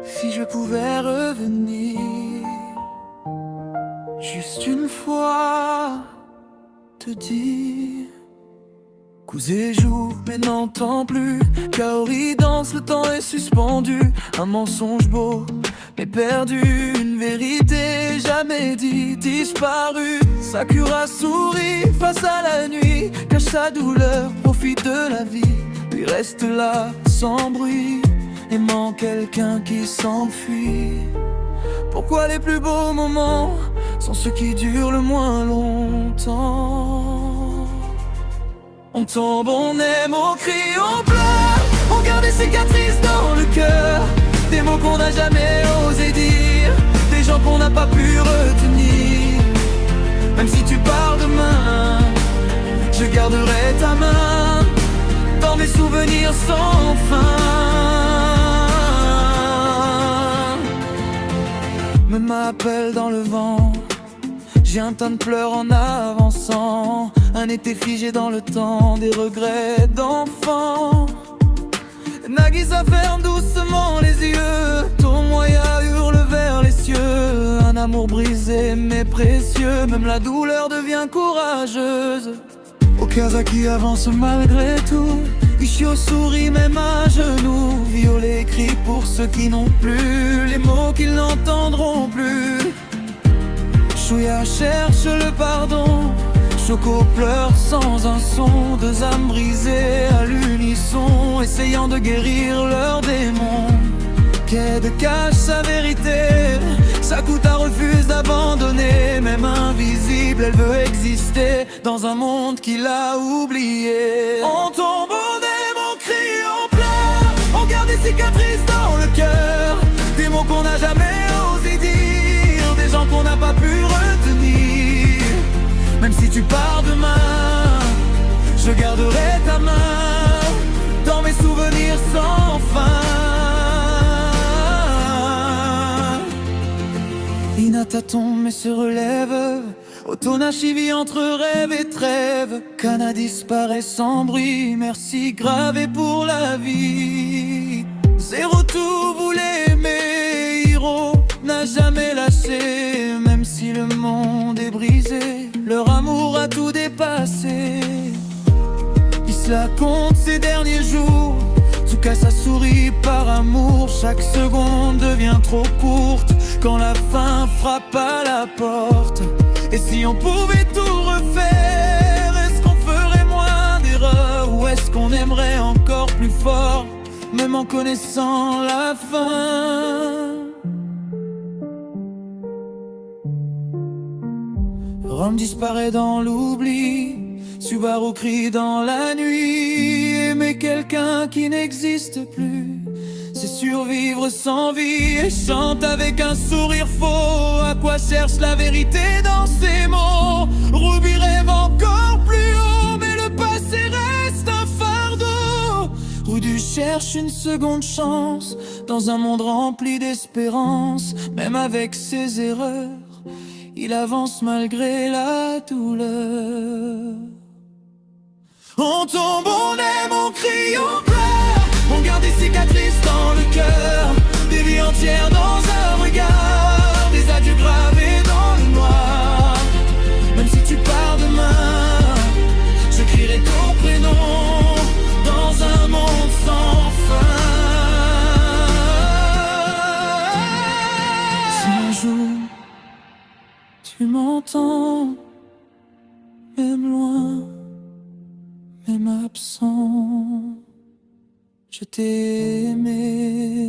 Si je pouvais revenir juste une fois, te dire Cousé joue mais n'entend plus. Kaori danse, le temps est suspendu. Un mensonge beau mais perdu. Une vérité jamais dite, disparue. Sakura sourit face à la nuit, cache sa douleur, profite de la vie. Puis reste là sans bruit, aimant quelqu'un qui s'enfuit. Pourquoi les plus beaux moments sont ceux qui durent le moins longtemps? On tombe, on aime, on crie, on pleure. On garde des cicatrices dans le cœur. Des mots qu'on n'a jamais osé dire. Des gens qu'on n'a pas pu retenir. Même si tu pars demain, je garderai ta main dans mes souvenirs sans fin. Me m'appelle dans le vent. J'ai un tas de pleurs en avançant. Un été figé dans le temps, des regrets d'enfant. Nagisa ferme doucement les yeux. Tomoya hurle vers les cieux. Un amour brisé mais précieux. Même la douleur devient courageuse. Okazaki avance malgré tout. Ishio sourit même à genoux. Violet crie pour ceux qui n'ont plus les mots qu'ils n'entendront plus. Shuya cherche le pardon. Choco pleure sans un son. Deux âmes brisées à l'unisson, essayant de guérir leurs démons. Ked cache sa vérité. Sakuta refuse d'abandonner. Même invisible, elle veut exister dans un monde qui l'a oublié. On tombe, on aime, on crie, on pleure. On garde des cicatrices dans le cœur. Des mots qu'on n'a jamais osé dire. Des gens qu'on n'a pas pu retenir. Même si tu pars demain, je garderai ta main dans mes souvenirs sans fin. Hinata tombe mais se relève. Otonashi vit entre rêve et trêve. Kana disparaît sans bruit. Merci gravé pour la vie. Zéro tout voulait aimer. Hiro n'a jamais lâché. Même si le monde est brisé, leur amour a tout dépassé. Isla compte ses derniers jours. Tsukasa sourit par amour. Chaque seconde devient trop courte quand la fin frappe à la porte. Et si on pouvait tout refaire, est-ce qu'on ferait moins d'erreurs? Ou est-ce qu'on aimerait encore plus fort, même en connaissant la fin? Rome disparaît dans l'oubli. Subaru crie dans la nuit. Aimer quelqu'un qui n'existe plus, c'est survivre sans vie. Et chante avec un sourire faux. À quoi cherche la vérité dans ces mots? Ruby rêve encore plus haut, mais le passé reste un fardeau. Rudy cherche une seconde chance dans un monde rempli d'espérance. Même avec ses erreurs, il avance malgré la douleur. On tombe, on aime, on crie, on pleure. On garde des cicatrices dans le cœur. Des vies entières dans un regard. Des adieux gravés dans le noir. Même si tu pars demain, je crierai ton prénom dans un monde sans fin. Si un jour tu m'entends, même loin, même absent, je t'ai aimé.